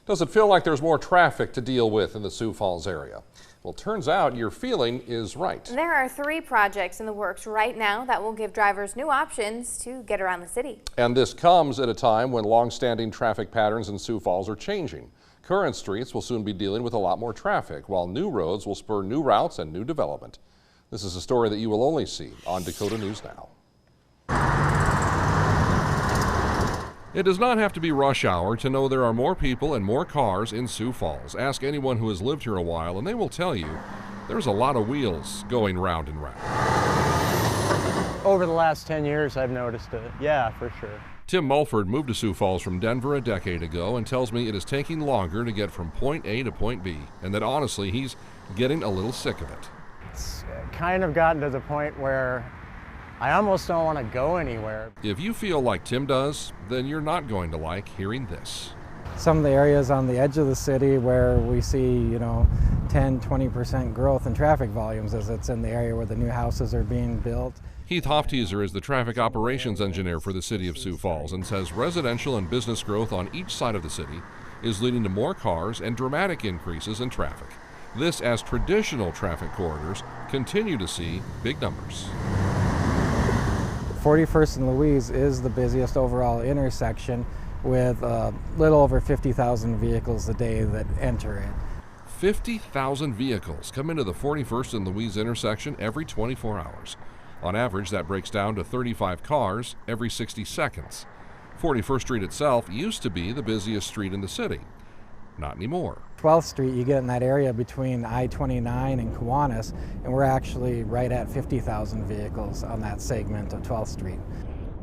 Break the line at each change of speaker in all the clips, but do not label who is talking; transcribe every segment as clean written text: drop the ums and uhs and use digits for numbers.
Does it feel like there's more traffic to deal with in the Sioux Falls area? Well, turns out your feeling is right.
There are 3 projects in the works right now that will give drivers new options to get around the city.
And this comes at a time when long-standing traffic patterns in Sioux Falls are changing. Current streets will soon be dealing with a lot more traffic, while new roads will spur new routes and new development. This is a story that you will only see on Dakota News Now. It does not have to be rush hour to know there are more people and more cars in Sioux Falls. Ask anyone who has lived here a while and they will tell you there's a lot of wheels going round and round.
Over the last 10 years I've noticed it, yeah, for sure.
Tim Mulford moved to Sioux Falls from Denver a decade ago and tells me it is taking longer to get from point A to point B, and that honestly he's getting a little sick of it.
It's kind of gotten to the point where I almost don't want to go anywhere.
If you feel like Tim does, then you're not going to like hearing this.
Some of the areas on the edge of the city where we see, 10-20% growth in traffic volumes as it's in the area where the new houses are being built.
Heath Hofteaser is the traffic operations engineer for the city of Sioux Falls and says residential and business growth on each side of the city is leading to more cars and dramatic increases in traffic. This as traditional traffic corridors continue to see big numbers.
41st and Louise is the busiest overall intersection with a little over 50,000 vehicles a day that enter it.
50,000 vehicles come into the 41st and Louise intersection every 24 hours. On average, that breaks down to 35 cars every 60 seconds. 41st Street itself used to be the busiest street in the city. Not anymore.
12th Street, you get in that area between I-29 and Kiwanis, and we're actually right at 50,000 vehicles on that segment of 12th Street.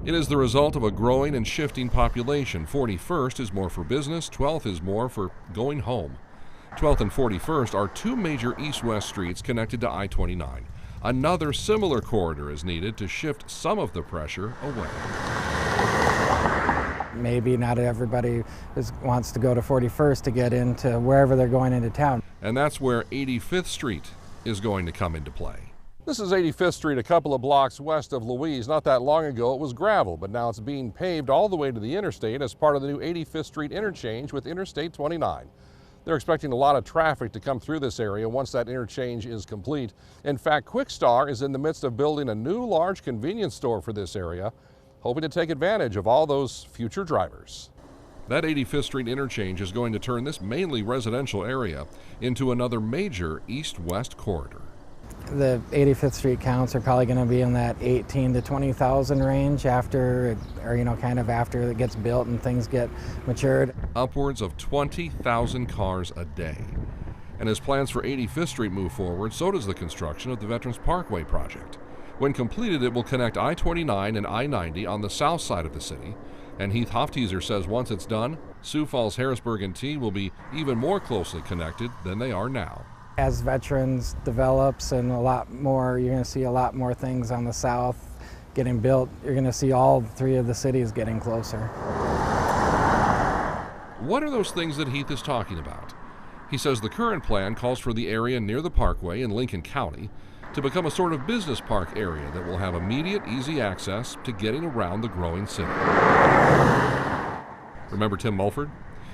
It is the result of a growing and shifting population. 41st is more for business, 12th is more for going home. 12th and 41st are 2 major east-west streets connected to I-29. Another similar corridor is needed to shift some of the pressure away.
Maybe not everybody wants to go to 41st to get into wherever they're going into town.
And that's where 85th Street is going to come into play. This is 85th Street, a couple of blocks west of Louise. Not that long ago it was gravel, but now it's being paved all the way to the interstate as part of the new 85th Street interchange with Interstate 29. They're expecting a lot of traffic to come through this area once that interchange is complete. In fact, Quickstar is in the midst of building a new large convenience store for this area, hoping to take advantage of all those future drivers. That 85th Street interchange is going to turn this mainly residential area into another major east-west corridor.
The 85th Street counts are probably going to be in that 18 to 20,000 range after, after it gets built and things get matured.
Upwards of 20,000 cars a day. And as plans for 85th Street move forward, so does the construction of the Veterans Parkway project. When completed, it will connect I-29 and I-90 on the south side of the city. And Heath Hofteaser says once it's done, Sioux Falls, Harrisburg, and T will be even more closely connected than they are now.
As Veterans develops and a lot more, you're going to see a lot more things on the south getting built. You're going to see all 3 of the cities getting closer.
What are those things that Heath is talking about? He says the current plan calls for the area near the Parkway in Lincoln County to become a sort of business park area that will have immediate, easy access to getting around the growing city. Remember Tim Mulford?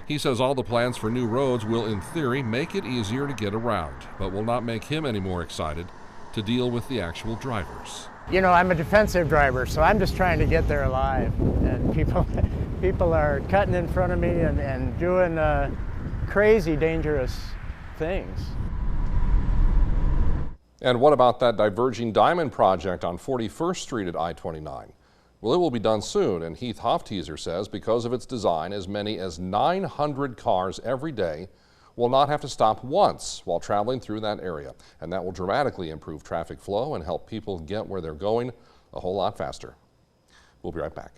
He says all the plans for new roads will, in theory, make it easier to get around, but will not make him any more excited to deal with the actual drivers.
I'm a defensive driver, so I'm just trying to get there alive. And people are cutting in front of me and doing crazy, dangerous things.
And what about that diverging diamond project on 41st Street at I-29? Well, it will be done soon, and Heath Hofteaser says because of its design, as many as 900 cars every day will not have to stop once while traveling through that area. And that will dramatically improve traffic flow and help people get where they're going a whole lot faster. We'll be right back.